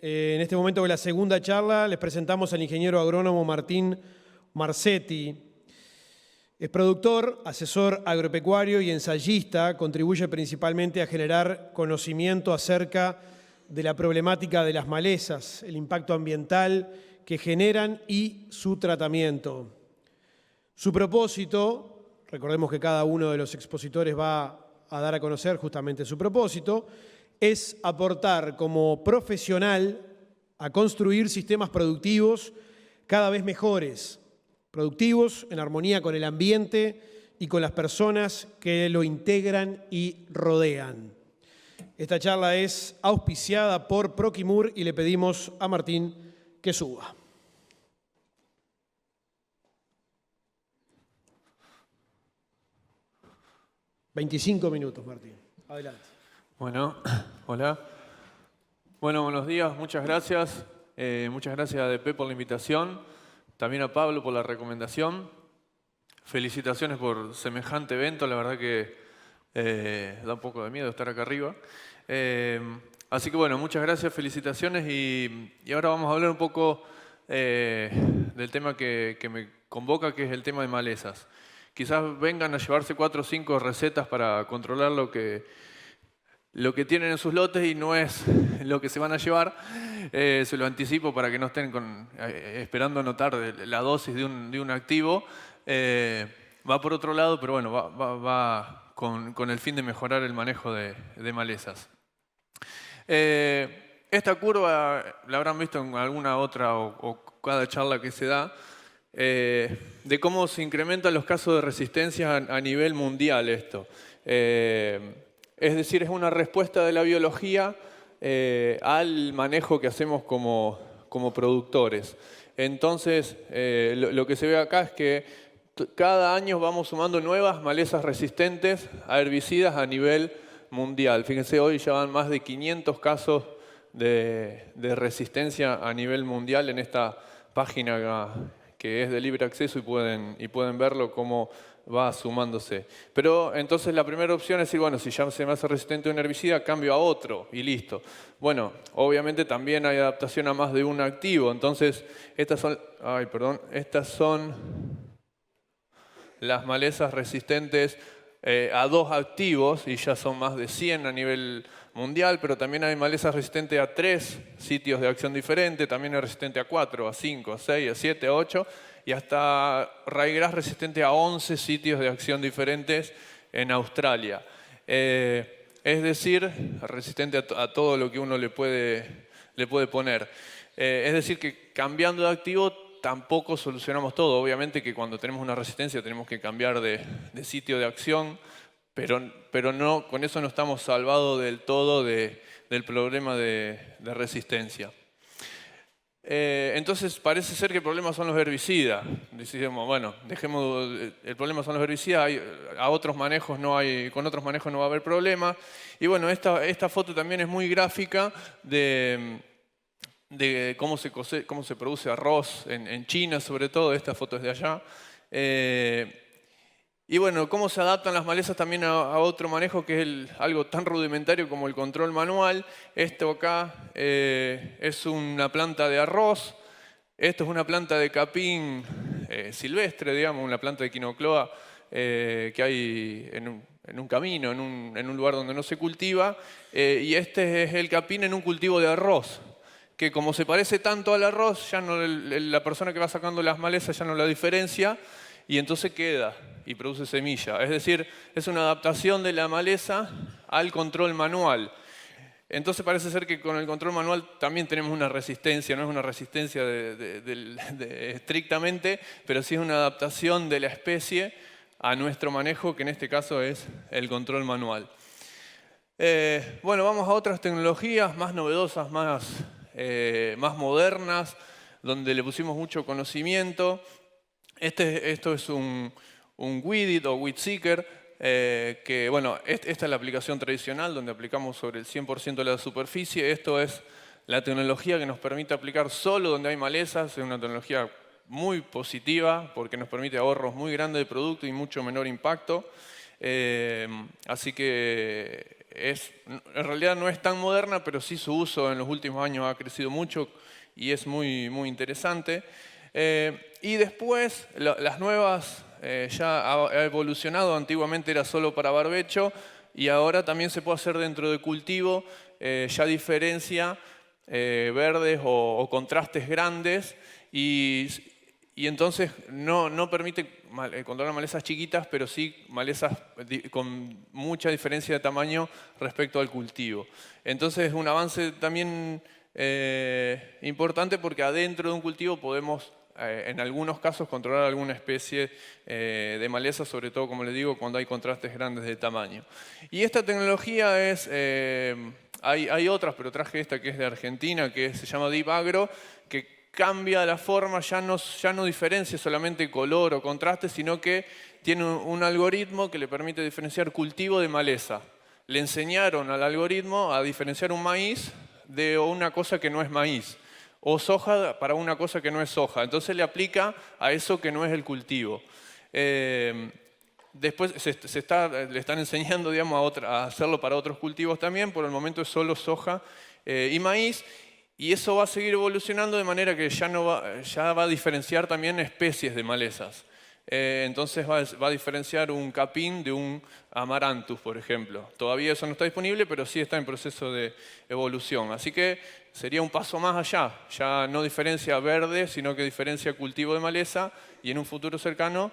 En este momento de la segunda charla les presentamos al ingeniero agrónomo Martín Marcetti. Es productor, asesor agropecuario y ensayista. Contribuye principalmente a generar conocimiento acerca de la problemática de las malezas, el impacto ambiental que generan y su tratamiento. Su propósito, recordemos que cada uno de los expositores va a dar a conocer justamente su propósito, es aportar como profesional a construir sistemas productivos cada vez mejores, productivos en armonía con el ambiente y con las personas que lo integran y rodean. Esta charla es auspiciada por Proquimur y le pedimos a Martín que suba. $25 minutos, Martín. Adelante. Bueno, hola. Bueno, buenos días, muchas gracias. Muchas gracias a ADP por la invitación, también a Pablo por la recomendación. Felicitaciones por semejante evento, la verdad que da un poco de miedo estar acá arriba. Así que bueno, muchas gracias, felicitaciones y ahora vamos a hablar un poco del tema que me convoca, que es el tema de malezas. Quizás vengan a llevarse 4 o 5 recetas para controlar lo que tienen en sus lotes y no es lo que se van a llevar. Se lo anticipo para que no estén esperando anotar la dosis de un activo. Va por otro lado, pero bueno, va con el fin de mejorar el manejo de malezas. Esta curva la habrán visto en alguna otra o cada charla que se da, de cómo se incrementan los casos de resistencia a nivel mundial esto. Es decir, es una respuesta de la biología al manejo que hacemos como productores. Entonces, lo que se ve acá es que cada año vamos sumando nuevas malezas resistentes a herbicidas a nivel mundial. Fíjense, hoy ya van más de 500 casos de resistencia a nivel mundial en esta página que es de libre acceso y pueden verlo cómo va sumándose. Pero entonces la primera opción es decir, bueno, si ya se me hace resistente a un herbicida, cambio a otro y listo. Bueno, obviamente también hay adaptación a más de un activo. Entonces, estas son las malezas resistentes a 2 activos y ya son más de 100 a nivel mundial, pero también hay malezas resistentes a 3 sitios de acción diferente, también es resistente a 4, a 5, a 6, a 7, a 8 y hasta ryegrass resistente a 11 sitios de acción diferentes en Australia. Es decir, resistente a todo lo que uno le puede poner. Es decir, que cambiando de activo tampoco solucionamos todo. Obviamente que cuando tenemos una resistencia tenemos que cambiar de sitio de acción, pero no, con eso no estamos salvados del todo del problema de resistencia. Entonces parece ser que el problema son los herbicidas. Decimos, bueno, dejemos, el problema son los herbicidas, con otros manejos no va a haber problema. Y bueno, esta foto también es muy gráfica de cómo se produce arroz en China, sobre todo. Esta foto es de allá. Y bueno, cómo se adaptan las malezas también a otro manejo que es algo tan rudimentario como el control manual. Esto acá es una planta de arroz. Esto es una planta de capín silvestre, digamos, una planta de quinocloa que hay en un camino, en un lugar donde no se cultiva. Y este es el capín en un cultivo de arroz, que como se parece tanto al arroz, ya no, la persona que va sacando las malezas ya no la diferencia y entonces queda y produce semilla. Es decir, es una adaptación de la maleza al control manual. Entonces parece ser que con el control manual también tenemos una resistencia, no es una resistencia estrictamente, pero sí es una adaptación de la especie a nuestro manejo, que en este caso es el control manual. Bueno, vamos a otras tecnologías más novedosas, más modernas, donde le pusimos mucho conocimiento. Esto es un Weedit o Weedseeker, que bueno, esta es la aplicación tradicional donde aplicamos sobre el 100% de la superficie. Esto es la tecnología que nos permite aplicar solo donde hay malezas. Es una tecnología muy positiva porque nos permite ahorros muy grandes de producto y mucho menor impacto. Así que en realidad no es tan moderna, pero sí su uso en los últimos años ha crecido mucho y es muy, muy interesante. Y después, las nuevas ya ha evolucionado. Antiguamente era solo para barbecho y ahora también se puede hacer dentro de cultivo. Ya diferencia verdes o contrastes grandes y entonces no permite controlar malezas chiquitas, pero sí malezas con mucha diferencia de tamaño respecto al cultivo. Entonces es un avance también importante porque adentro de un cultivo podemos en algunos casos controlar alguna especie de maleza, sobre todo, como les digo, cuando hay contrastes grandes de tamaño. Y esta tecnología es, hay otras, pero traje esta que es de Argentina, que se llama Deep Agro, que cambia la forma, ya no diferencia solamente color o contraste, sino que tiene un algoritmo que le permite diferenciar cultivo de maleza. Le enseñaron al algoritmo a diferenciar un maíz de una cosa que no es maíz, o soja para una cosa que no es soja. Entonces le aplica a eso que no es el cultivo. Después le están enseñando, digamos, a hacerlo para otros cultivos también. Por el momento es solo soja y maíz. Y eso va a seguir evolucionando de manera que ya va a diferenciar también especies de malezas. Entonces va a diferenciar un capín de un amaranthus, por ejemplo. Todavía eso no está disponible, pero sí está en proceso de evolución. Así que sería un paso más allá. Ya no diferencia verde, sino que diferencia cultivo de maleza y en un futuro cercano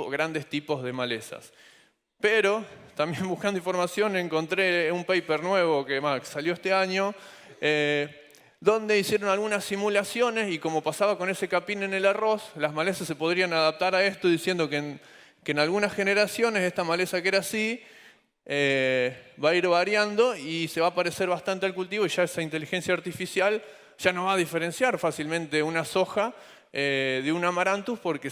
grandes tipos de malezas. Pero también buscando información encontré un paper nuevo que salió este año, donde hicieron algunas simulaciones y como pasaba con ese capín en el arroz, las malezas se podrían adaptar a esto diciendo que en algunas generaciones esta maleza que era así va a ir variando y se va a parecer bastante al cultivo y ya esa inteligencia artificial ya no va a diferenciar fácilmente una soja de un amaranthus porque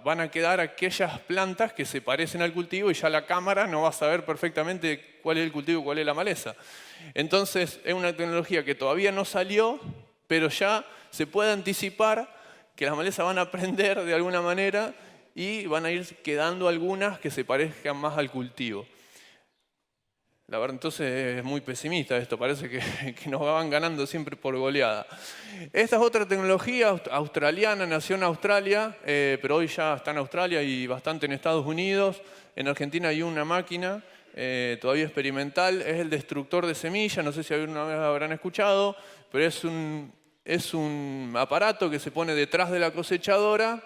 van a quedar aquellas plantas que se parecen al cultivo y ya la cámara no va a saber perfectamente cuál es el cultivo y cuál es la maleza. Entonces es una tecnología que todavía no salió, pero ya se puede anticipar que las malezas van a aprender de alguna manera y van a ir quedando algunas que se parezcan más al cultivo. La verdad, entonces es muy pesimista esto, parece que nos van ganando siempre por goleada. Esta es otra tecnología australiana, nació en Australia, pero hoy ya está en Australia y bastante en Estados Unidos. En Argentina hay una máquina todavía experimental, es el destructor de semillas, no sé si alguna vez habrán escuchado, pero es un aparato que se pone detrás de la cosechadora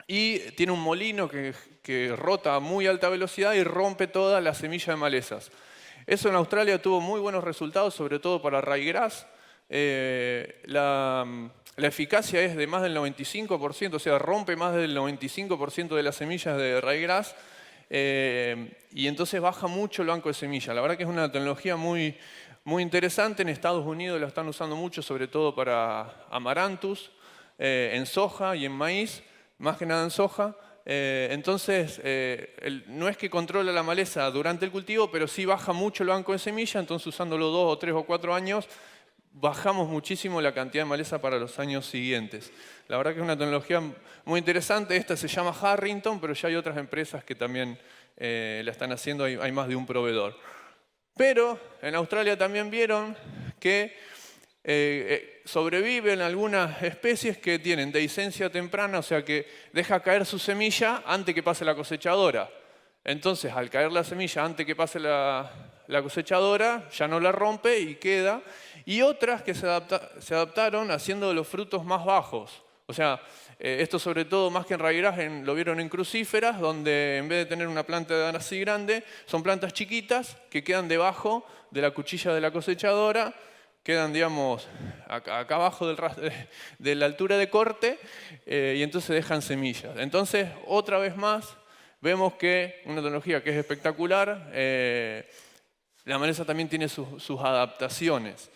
y tiene un molino que rota a muy alta velocidad y rompe toda la semilla de malezas. Eso en Australia tuvo muy buenos resultados, sobre todo para ryegrass. La eficacia es de más del 95%, o sea, rompe más del 95% de las semillas de ryegrass y entonces baja mucho el banco de semillas. La verdad que es una tecnología muy, muy interesante. En Estados Unidos la están usando mucho, sobre todo para amaranthus, en soja y en maíz, más que nada en soja. Entonces, no es que controla la maleza durante el cultivo, pero sí baja mucho el banco de semilla, entonces usándolo 2 o 3 o 4 años, bajamos muchísimo la cantidad de maleza para los años siguientes. La verdad que es una tecnología muy interesante, esta se llama Harrington, pero ya hay otras empresas que también la están haciendo, hay más de un proveedor. Pero en Australia también vieron que sobreviven algunas especies que tienen dehiscencia temprana, o sea que deja caer su semilla antes que pase la cosechadora. Entonces, al caer la semilla antes que pase la cosechadora, ya no la rompe y queda. Y otras que se adaptaron haciendo los frutos más bajos. O sea, esto sobre todo más que en ryegrass lo vieron en crucíferas, donde en vez de tener una planta así grande, son plantas chiquitas que quedan debajo de la cuchilla de la cosechadora, quedan, digamos, acá abajo de la altura de corte y entonces dejan semillas. Entonces, otra vez más, vemos que una tecnología que es espectacular, la maleza también tiene sus adaptaciones,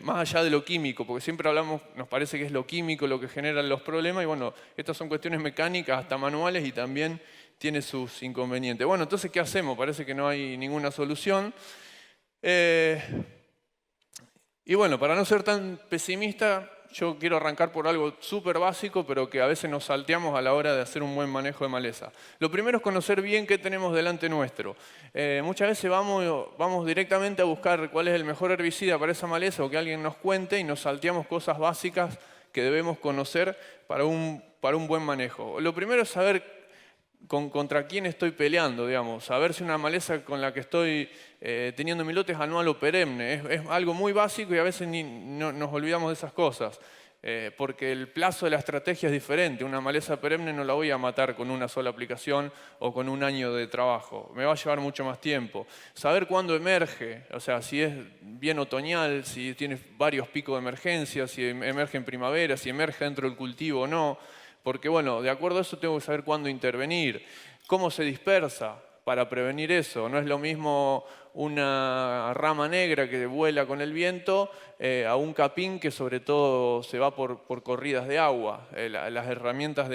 más allá de lo químico, porque siempre hablamos, nos parece que es lo químico lo que genera los problemas, y bueno, estas son cuestiones mecánicas, hasta manuales, y también tiene sus inconvenientes. Bueno, entonces, ¿qué hacemos? Parece que no hay ninguna solución. Y bueno, para no ser tan pesimista, yo quiero arrancar por algo súper básico, pero que a veces nos salteamos a la hora de hacer un buen manejo de maleza. Lo primero es conocer bien qué tenemos delante nuestro. Muchas veces vamos directamente a buscar cuál es el mejor herbicida para esa maleza o que alguien nos cuente y nos salteamos cosas básicas que debemos conocer para un buen manejo. Lo primero es saber contra quién estoy peleando, digamos. Saber si una maleza con la que estoy teniendo mi lote es anual o perenne. Es algo muy básico y a veces nos olvidamos de esas cosas. Porque el plazo de la estrategia es diferente. Una maleza perenne no la voy a matar con una sola aplicación o con un año de trabajo. Me va a llevar mucho más tiempo. Saber cuándo emerge, o sea, si es bien otoñal, si tiene varios picos de emergencia, si emerge en primavera, si emerge dentro del cultivo o no. Porque, bueno, de acuerdo a eso tengo que saber cuándo intervenir. ¿Cómo se dispersa para prevenir eso? No es lo mismo una rama negra que vuela con el viento a un capín que sobre todo se va por corridas de agua. Las herramientas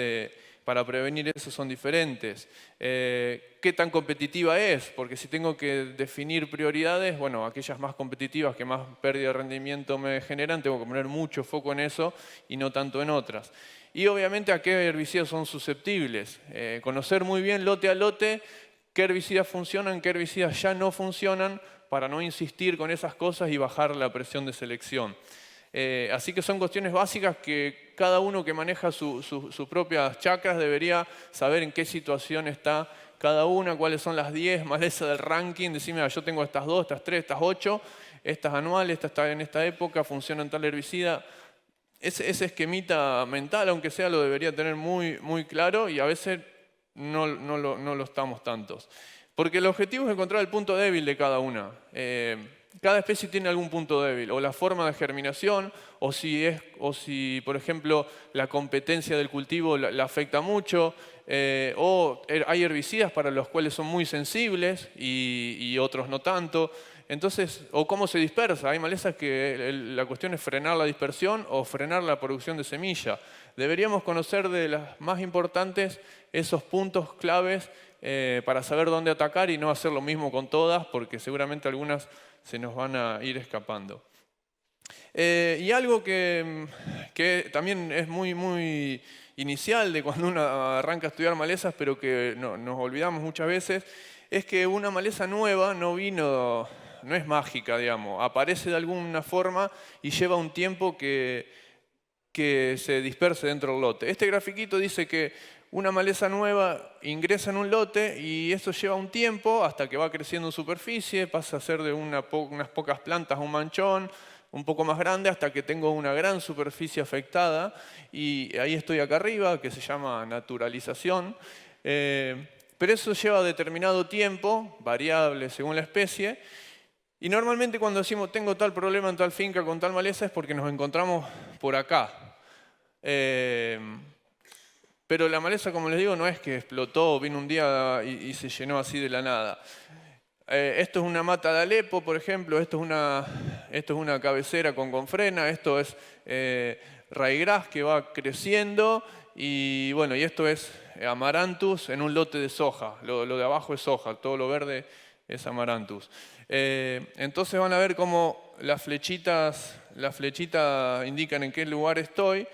para prevenir eso son diferentes. ¿Qué tan competitiva es? Porque si tengo que definir prioridades, bueno, aquellas más competitivas que más pérdida de rendimiento me generan, tengo que poner mucho foco en eso y no tanto en otras. Y obviamente a qué herbicidas son susceptibles. Conocer muy bien lote a lote qué herbicidas funcionan, qué herbicidas ya no funcionan, para no insistir con esas cosas y bajar la presión de selección. Así que son cuestiones básicas que cada uno que maneja sus propias chacras debería saber en qué situación está cada una, cuáles son las 10 malezas del ranking. Decime, yo tengo estas 2, estas 3, estas 8, estas anuales, esta está en esta época, funcionan tal herbicida. Ese esquemita mental, aunque sea, lo debería tener muy, muy claro y a veces no lo estamos tantos. Porque el objetivo es encontrar el punto débil de cada una. Cada especie tiene algún punto débil, o la forma de germinación, o si por ejemplo, la competencia del cultivo la afecta mucho, o hay herbicidas para los cuales son muy sensibles y otros no tanto. Entonces, o cómo se dispersa. Hay malezas que la cuestión es frenar la dispersión o frenar la producción de semilla. Deberíamos conocer de las más importantes esos puntos claves para saber dónde atacar y no hacer lo mismo con todas, porque seguramente algunas se nos van a ir escapando. Y algo que también es muy, muy inicial de cuando uno arranca a estudiar malezas, pero que nos olvidamos muchas veces, es que una maleza nueva no es mágica, digamos. Aparece de alguna forma y lleva un tiempo que se disperse dentro del lote. Este grafiquito dice que una maleza nueva ingresa en un lote y eso lleva un tiempo hasta que va creciendo en superficie, pasa a ser de unas pocas plantas a un manchón, un poco más grande, hasta que tengo una gran superficie afectada y ahí estoy acá arriba, que se llama naturalización. Pero eso lleva determinado tiempo, variable según la especie, y normalmente cuando decimos tengo tal problema en tal finca con tal maleza es porque nos encontramos por acá. Pero la maleza, como les digo, no es que explotó, vino un día y se llenó así de la nada. Esto es una mata de Alepo, por ejemplo, esto es una cabecera con confrena, esto es raigrás que va creciendo y bueno, y esto es amaranthus en un lote de soja. Lo de abajo es soja, todo lo verde es amaranthus. Entonces van a ver cómo las flechitas indican en qué lugar estoy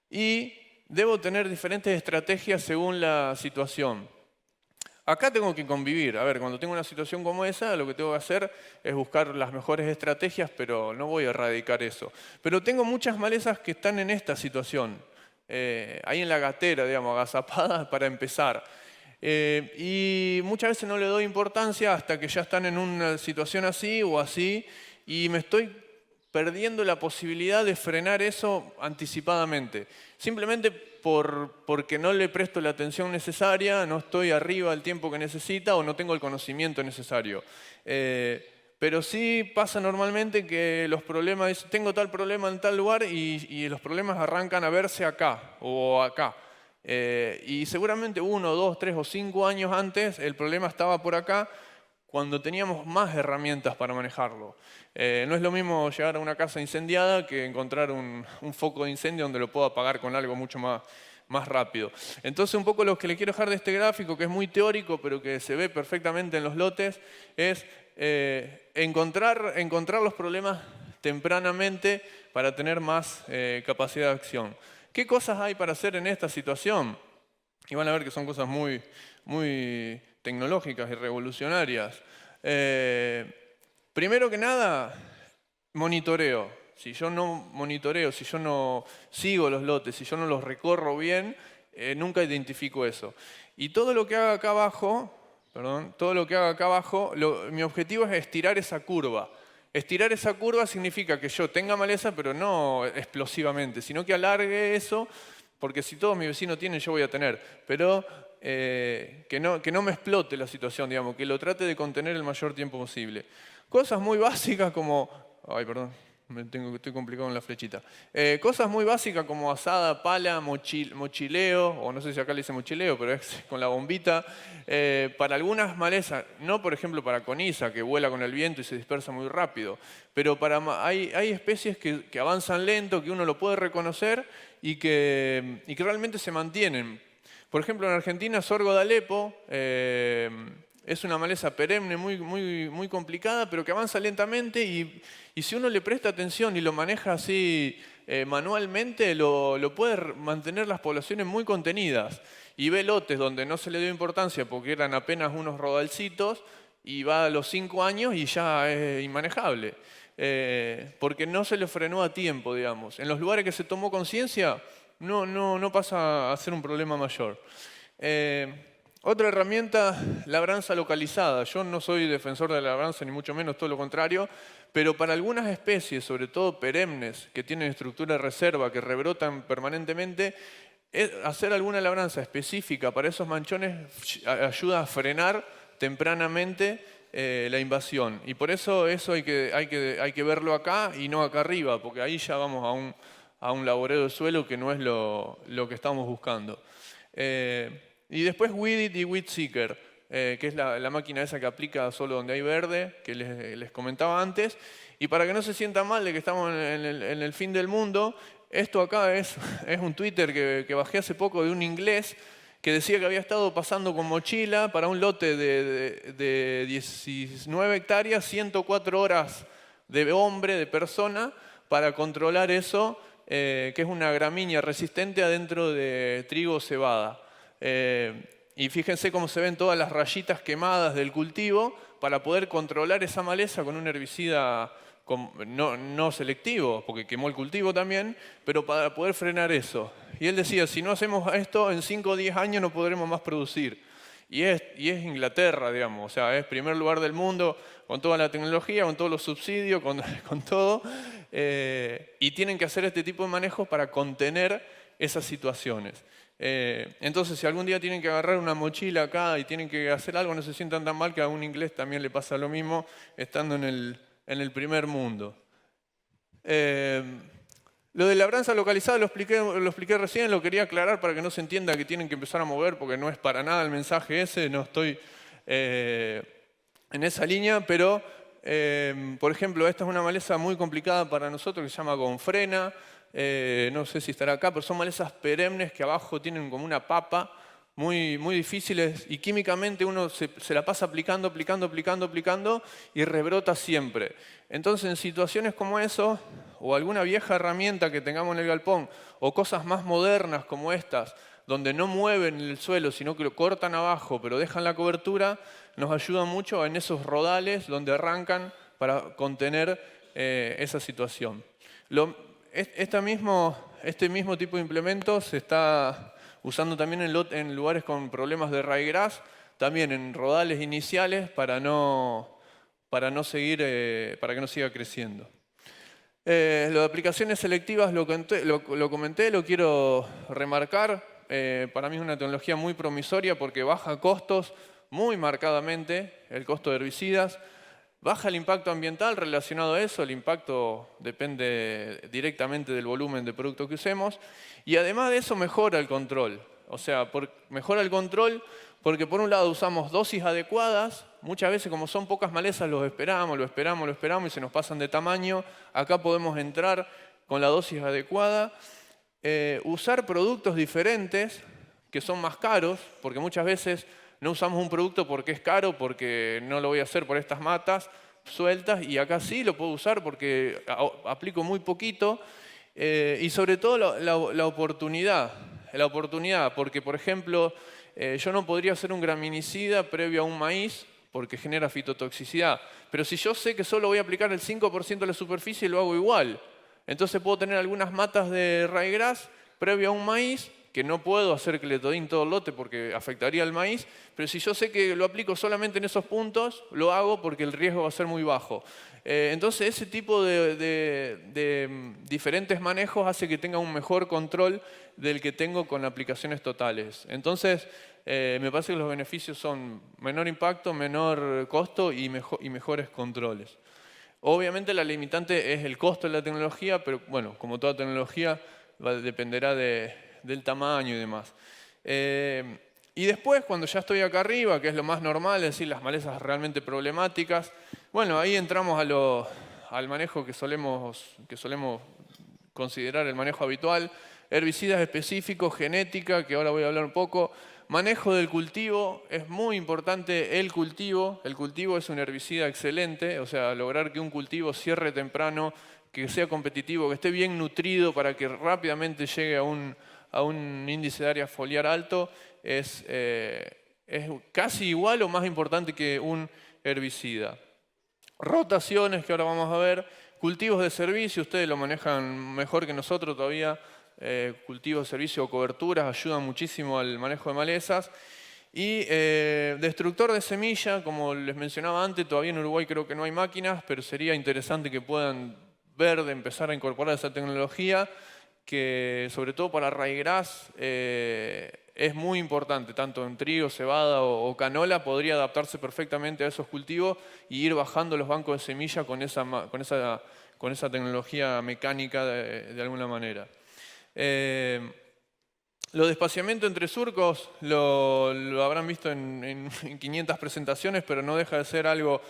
y debo tener diferentes estrategias según la situación. Acá tengo que convivir. A ver, cuando tengo una situación como esa, lo que tengo que hacer es buscar las mejores estrategias, pero no voy a erradicar eso. Pero tengo muchas malezas que están en esta situación, ahí en la gatera, digamos, agazapadas para empezar. Y muchas veces no le doy importancia hasta que ya están en una situación así o así, y me estoy perdiendo la posibilidad de frenar eso anticipadamente. Simplemente porque no le presto la atención necesaria, no estoy arriba al tiempo que necesita o no tengo el conocimiento necesario. Pero sí pasa normalmente que los problemas, tengo tal problema en tal lugar y los problemas arrancan a verse acá o acá. Y seguramente 1, 2, 3 o 5 años antes el problema estaba por acá cuando teníamos más herramientas para manejarlo. No es lo mismo llegar a una casa incendiada que encontrar un foco de incendio donde lo puedo apagar con algo mucho más rápido. Entonces un poco lo que le quiero dejar de este gráfico, que es muy teórico pero que se ve perfectamente en los lotes, es encontrar los problemas tempranamente para tener más capacidad de acción. ¿Qué cosas hay para hacer en esta situación? Y van a ver que son cosas muy, muy tecnológicas y revolucionarias. Primero que nada, monitoreo. Si yo no monitoreo, si yo no sigo los lotes, si yo no los recorro bien, nunca identifico eso. Y todo lo que haga acá abajo, mi objetivo es estirar esa curva. Estirar esa curva significa que yo tenga maleza, pero no explosivamente, sino que alargue eso, porque si todos mis vecinos tienen, yo voy a tener. Pero que no me explote la situación, digamos, que lo trate de contener el mayor tiempo posible. Cosas muy básicas como... Ay, perdón, estoy complicado en la flechita. Cosas muy básicas como asada, pala, mochileo, o no sé si acá le dice mochileo, pero es con la bombita. Para algunas malezas, no por ejemplo para coniza, que vuela con el viento y se dispersa muy rápido, pero hay especies que avanzan lento, que uno lo puede reconocer y que realmente se mantienen. Por ejemplo, en Argentina, sorgo de Alepo es una maleza perenne muy complicada, pero que avanza lentamente y si uno le presta atención y lo maneja así manualmente, lo puede mantener las poblaciones muy contenidas. Y ve lotes donde no se le dio importancia porque eran apenas unos rodalcitos y va a los 5 años y ya es inmanejable. Porque no se le frenó a tiempo, digamos. En los lugares que se tomó conciencia, no pasa a ser un problema mayor. Otra herramienta, labranza localizada. Yo no soy defensor de la labranza, ni mucho menos, todo lo contrario, pero para algunas especies, sobre todo perennes, que tienen estructura de reserva, que rebrotan permanentemente, hacer alguna labranza específica para esos manchones ayuda a frenar tempranamente la invasión. Y por eso hay que verlo acá y no acá arriba, porque ahí ya vamos a un laboreo de suelo que no es lo que estamos buscando. Y después Weedit y Weedseeker, que es la máquina esa que aplica solo donde hay verde, que les comentaba antes. Y para que no se sientan mal de que estamos en el fin del mundo, esto acá es un Twitter que bajé hace poco de un inglés que decía que había estado pasando con mochila para un lote de 19 hectáreas, 104 horas de persona, para controlar eso, que es una gramínea resistente adentro de trigo o cebada. Y fíjense cómo se ven todas las rayitas quemadas del cultivo para poder controlar esa maleza con un herbicida no selectivo, porque quemó el cultivo también, pero para poder frenar eso. Y él decía, si no hacemos esto, en 5 o 10 años no podremos más producir. Y es Inglaterra, digamos, o sea, es primer lugar del mundo con toda la tecnología, con todos los subsidios, con todo. Y tienen que hacer este tipo de manejos para contener esas situaciones. Entonces, si algún día tienen que agarrar una mochila acá y tienen que hacer algo, no se sientan tan mal, que a un inglés también le pasa lo mismo estando en el primer mundo. Lo de labranza localizada lo expliqué recién, lo quería aclarar para que no se entienda que tienen que empezar a mover, porque no es para nada el mensaje ese, no estoy en esa línea, pero por ejemplo, esta es una maleza muy complicada para nosotros que se llama gonfrena. No sé si estará acá, pero son malezas perennes que abajo tienen como una papa, muy difíciles, y químicamente uno se la pasa aplicando y rebrota siempre. Entonces, en situaciones como eso, o alguna vieja herramienta que tengamos en el galpón, o cosas más modernas como estas, donde no mueven el suelo, sino que lo cortan abajo, pero dejan la cobertura, nos ayuda mucho en esos rodales donde arrancan para contener esa situación. Este mismo tipo de implementos se está usando también en lugares con problemas de ryegrass, también en rodales iniciales para que no siga creciendo. Lo de aplicaciones selectivas lo comenté, lo quiero remarcar. Para mí es una tecnología muy promisoria porque baja costos muy marcadamente, el costo de herbicidas. Baja el impacto ambiental relacionado a eso, el impacto depende directamente del volumen de producto que usemos. Y además de eso mejora el control. O sea, mejora el control porque por un lado usamos dosis adecuadas. Muchas veces como son pocas malezas lo esperamos y se nos pasan de tamaño. Acá podemos entrar con la dosis adecuada. Usar productos diferentes que son más caros, porque muchas veces no usamos un producto porque es caro, porque no lo voy a hacer por estas matas, sueltas y acá sí lo puedo usar porque aplico muy poquito. Y sobre todo la oportunidad. La oportunidad, porque por ejemplo, yo no podría hacer un graminicida previo a un maíz porque genera fitotoxicidad. Pero si yo sé que solo voy a aplicar el 5% de la superficie, lo hago igual. Entonces puedo tener algunas matas de ryegrass previo a un maíz, que no puedo hacer cletodin todo el lote porque afectaría al maíz, pero si yo sé que lo aplico solamente en esos puntos, lo hago porque el riesgo va a ser muy bajo. Entonces ese tipo de diferentes manejos hace que tenga un mejor control del que tengo con aplicaciones totales. Entonces me parece que los beneficios son menor impacto, menor costo y mejores controles. Obviamente la limitante es el costo de la tecnología, pero bueno, como toda tecnología dependerá del tamaño y demás. Y después, cuando ya estoy acá arriba, que es lo más normal, es decir, las malezas realmente problemáticas, bueno, ahí entramos al manejo que solemos considerar el manejo habitual, herbicidas específicos, genética, que ahora voy a hablar un poco, manejo del cultivo, es muy importante el cultivo es un herbicida excelente, o sea, lograr que un cultivo cierre temprano, que sea competitivo, que esté bien nutrido para que rápidamente llegue a un índice de área foliar alto, es casi igual o más importante que un herbicida. Rotaciones, que ahora vamos a ver, cultivos de servicio, ustedes lo manejan mejor que nosotros todavía, cultivos de servicio o coberturas ayudan muchísimo al manejo de malezas. Y destructor de semilla, como les mencionaba antes, todavía en Uruguay creo que no hay máquinas, pero sería interesante que puedan ver de empezar a incorporar esa tecnología, que sobre todo para ryegrass es muy importante, tanto en trigo, cebada o canola, podría adaptarse perfectamente a esos cultivos y ir bajando los bancos de semilla con esa tecnología mecánica de alguna manera. Lo de espaciamiento entre surcos lo habrán visto en 500 presentaciones, pero no deja de ser algo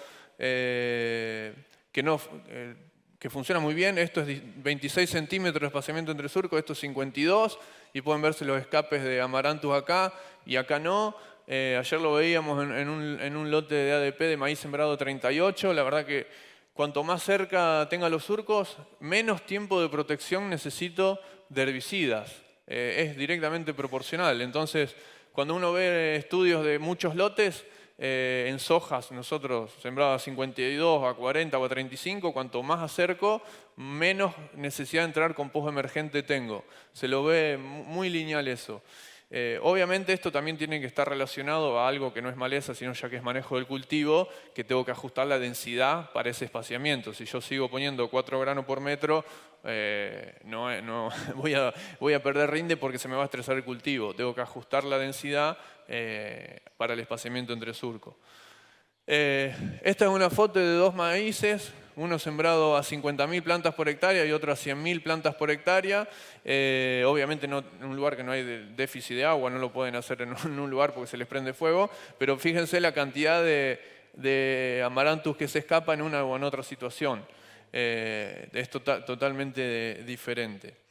que funciona muy bien. Esto es 26 centímetros de espaciamiento entre surcos, esto es 52, y pueden verse los escapes de Amaranthus acá y acá no. Ayer lo veíamos en un lote de ADP de maíz sembrado 38. La verdad que cuanto más cerca tenga los surcos, menos tiempo de protección necesito de herbicidas. Es directamente proporcional. Entonces, cuando uno ve estudios de muchos lotes, en sojas nosotros sembraba 52 a 40 o a 35, cuanto más acerco, menos necesidad de entrar con pozo emergente tengo. Se lo ve muy lineal eso. Obviamente esto también tiene que estar relacionado a algo que no es maleza, sino ya que es manejo del cultivo, que tengo que ajustar la densidad para ese espaciamiento. Si yo sigo poniendo 4 granos por metro, no voy a perder rinde porque se me va a estresar el cultivo. Tengo que ajustar la densidad para el espaciamiento entre surcos. Esta es una foto de 2 maíces, uno sembrado a 50.000 plantas por hectárea y otro a 100.000 plantas por hectárea. Obviamente no en un lugar que no hay déficit de agua, no lo pueden hacer en un lugar porque se les prende fuego, pero fíjense la cantidad de Amaranthus que se escapa en una o en otra situación. Es totalmente diferente.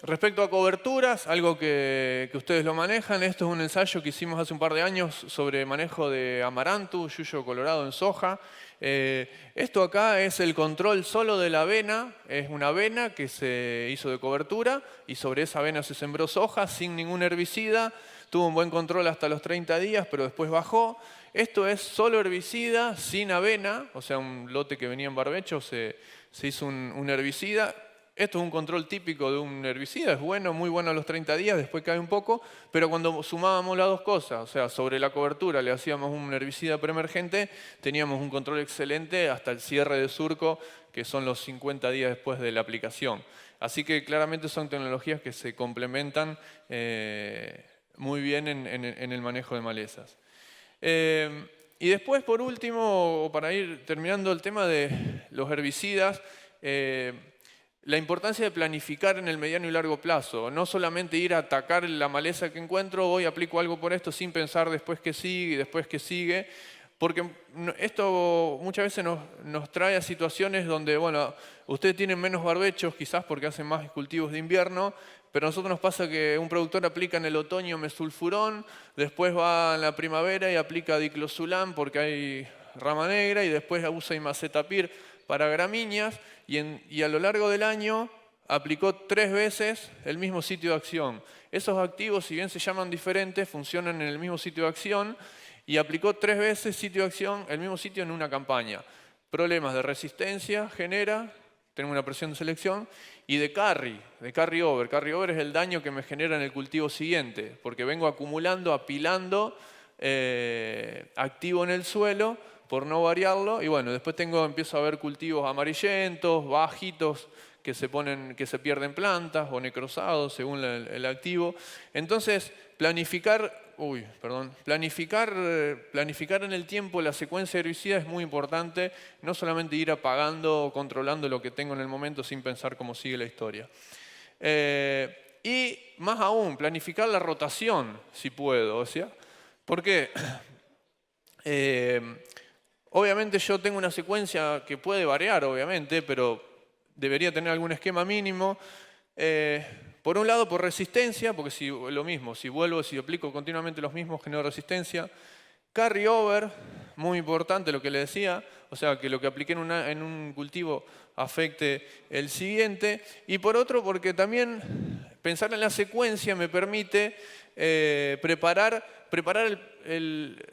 Respecto a coberturas, algo que ustedes lo manejan, esto es un ensayo que hicimos hace un par de años sobre manejo de Amaranthus, yuyo colorado en soja. Esto acá es el control solo de la avena, es una avena que se hizo de cobertura y sobre esa avena se sembró soja sin ningún herbicida, tuvo un buen control hasta los 30 días, pero después bajó. Esto es solo herbicida, sin avena, o sea, un lote que venía en barbecho se hizo un herbicida. Esto es un control típico de un herbicida, es bueno, muy bueno a los 30 días, después cae un poco, pero cuando sumábamos las dos cosas, o sea, sobre la cobertura le hacíamos un herbicida preemergente, teníamos un control excelente hasta el cierre de surco, que son los 50 días después de la aplicación. Así que claramente son tecnologías que se complementan muy bien en el manejo de malezas. Y después, por último, para ir terminando el tema de los herbicidas, la importancia de planificar en el mediano y largo plazo. No solamente ir a atacar la maleza que encuentro, hoy aplico algo por esto sin pensar después que sigue y después que sigue. Porque esto muchas veces nos trae a situaciones donde, bueno, ustedes tienen menos barbechos quizás porque hacen más cultivos de invierno, pero a nosotros nos pasa que un productor aplica en el otoño mesulfurón, después va en la primavera y aplica diclosulam porque rama negra y después usa imacetapir para gramíneas y a lo largo del año aplicó 3 veces el mismo sitio de acción. Esos activos, si bien se llaman diferentes, funcionan en el mismo sitio de acción y aplicó 3 veces sitio de acción, el mismo sitio en una campaña. Problemas de resistencia genera, tenemos una presión de selección, y de carry over. Carry over es el daño que me genera en el cultivo siguiente, porque vengo acumulando, apilando activo en el suelo por no variarlo, y bueno, después empiezo a ver cultivos amarillentos, bajitos, que se pierden plantas o necrosados según el activo. Entonces, planificar en el tiempo la secuencia de herbicidas es muy importante, no solamente ir apagando o controlando lo que tengo en el momento sin pensar cómo sigue la historia. Y más aún, planificar la rotación, si puedo. O sea, ¿por qué? Obviamente yo tengo una secuencia que puede variar, obviamente, pero debería tener algún esquema mínimo. Por un lado, por resistencia, porque si aplico continuamente los mismos, genero resistencia. Carry over, muy importante lo que le decía, o sea, que lo que apliqué en un cultivo afecte el siguiente. Y por otro, porque también pensar en la secuencia me permite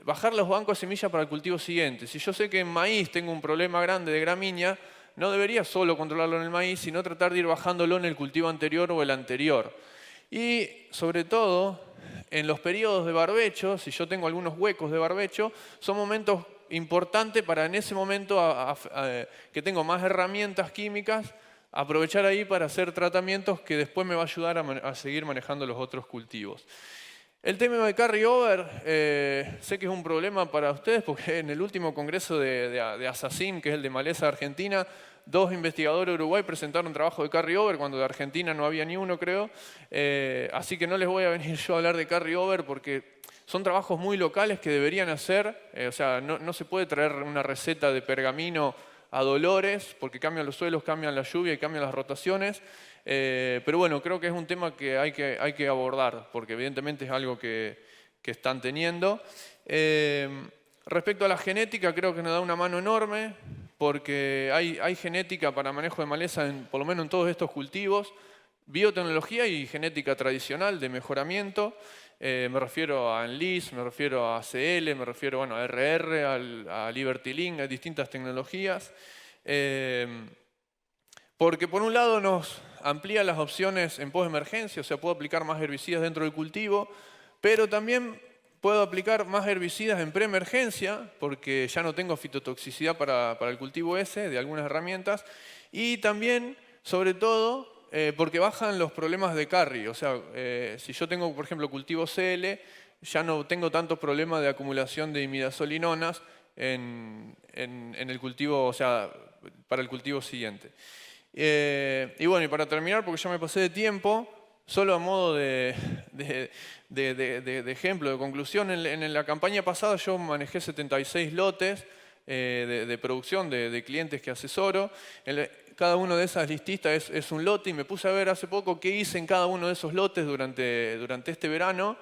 bajar los bancos de semilla para el cultivo siguiente. Si yo sé que en maíz tengo un problema grande de gramínea, no debería solo controlarlo en el maíz, sino tratar de ir bajándolo en el cultivo anterior o el anterior. Y sobre todo, en los periodos de barbecho, si yo tengo algunos huecos de barbecho, son momentos importantes para en ese momento que tengo más herramientas químicas, aprovechar ahí para hacer tratamientos que después me va a ayudar a seguir manejando los otros cultivos. El tema de carry over, sé que es un problema para ustedes porque en el último congreso de ASACIN, que es el de maleza de Argentina, 2 investigadores de Uruguay presentaron trabajo de carry over cuando de Argentina no había ni uno, creo. Así que no les voy a venir yo a hablar de carry over porque son trabajos muy locales que deberían hacer. O sea, no se puede traer una receta de pergamino a Dolores porque cambian los suelos, cambian la lluvia y cambian las rotaciones. Pero bueno, creo que es un tema que hay que abordar, porque evidentemente es algo que están teniendo. Respecto a la genética, creo que nos da una mano enorme, porque hay genética para manejo de maleza, por lo menos en todos estos cultivos, biotecnología y genética tradicional de mejoramiento. Me refiero a Enlist, me refiero a CL, me refiero a RR, a Liberty Link, a distintas tecnologías. Porque por un lado nos amplía las opciones en post-emergencia, o sea, puedo aplicar más herbicidas dentro del cultivo, pero también puedo aplicar más herbicidas en preemergencia, porque ya no tengo fitotoxicidad para el cultivo ese, de algunas herramientas, y también, sobre todo, porque bajan los problemas de carry. O sea, si yo tengo, por ejemplo, cultivo CL, ya no tengo tantos problemas de acumulación de imidazolinonas en el cultivo, o sea, para el cultivo siguiente. Y bueno, y para terminar, porque ya me pasé de tiempo, solo a modo de ejemplo, de conclusión, en la campaña pasada yo manejé 76 lotes de producción de clientes que asesoro. Cada uno de esas lististas es un lote y me puse a ver hace poco qué hice en cada uno de esos lotes durante este verano.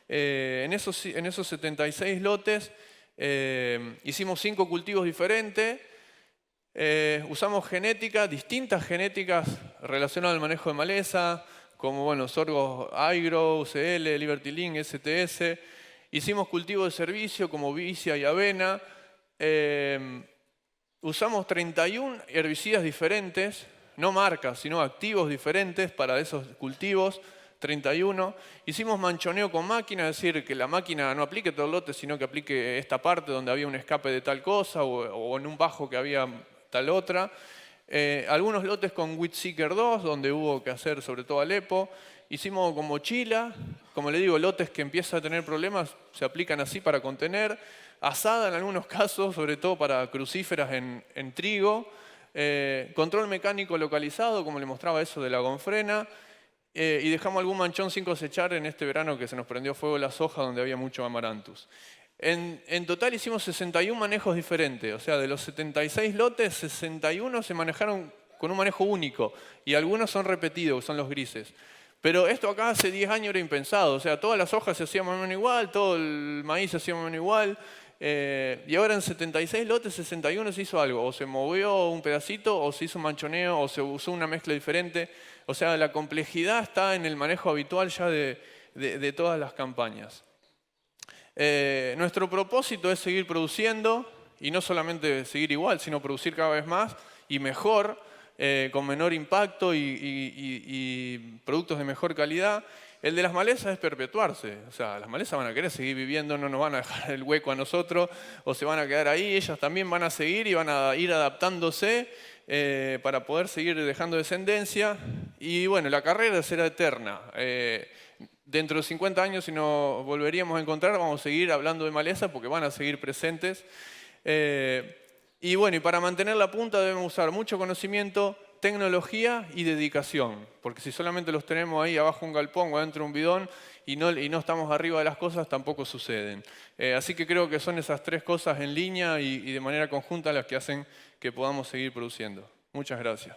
En esos 76 lotes hicimos 5 cultivos diferentes. Usamos distintas genéticas relacionadas al manejo de maleza, como sorgos iGrow, CL, Liberty Link, STS. Hicimos cultivos de servicio como vicia y avena. Usamos 31 herbicidas diferentes, no marcas, sino activos diferentes para esos cultivos, 31. Hicimos manchoneo con máquina, es decir, que la máquina no aplique todo el lote, sino que aplique esta parte donde había un escape de tal cosa o en un bajo que había tal otra. Algunos lotes con Weedseeker 2, donde hubo que hacer sobre todo Alepo. Hicimos con mochila, como le digo, lotes que empiezan a tener problemas, se aplican así para contener. Asada en algunos casos, sobre todo para crucíferas en trigo. Control mecánico localizado, como le mostraba eso de la gonfrena. Y dejamos algún manchón sin cosechar en este verano que se nos prendió fuego la soja donde había mucho amaranthus. En total hicimos 61 manejos diferentes, o sea, de los 76 lotes, 61 se manejaron con un manejo único y algunos son repetidos, son los grises. Pero esto acá hace 10 años era impensado, o sea, todas las hojas se hacían más o menos igual, todo el maíz se hacía más o menos igual, Y ahora en 76 lotes, 61 se hizo algo. O se movió un pedacito, o se hizo un manchoneo, o se usó una mezcla diferente. O sea, la complejidad está en el manejo habitual ya de todas las campañas. Nuestro propósito es seguir produciendo, y no solamente seguir igual, sino producir cada vez más y mejor, con menor impacto y productos de mejor calidad. El de las malezas es perpetuarse. O sea, las malezas van a querer seguir viviendo, no nos van a dejar el hueco a nosotros, o se van a quedar ahí. Ellas también van a seguir y van a ir adaptándose para poder seguir dejando descendencia. Y bueno, la carrera será eterna. Dentro de 50 años, si nos volveríamos a encontrar, vamos a seguir hablando de maleza porque van a seguir presentes. Y bueno, y para mantener la punta debemos usar mucho conocimiento, tecnología y dedicación, porque si solamente los tenemos ahí abajo un galpón o adentro un bidón y no estamos arriba de las cosas, tampoco suceden. Así que creo que son esas tres cosas en línea y de manera conjunta las que hacen que podamos seguir produciendo. Muchas gracias.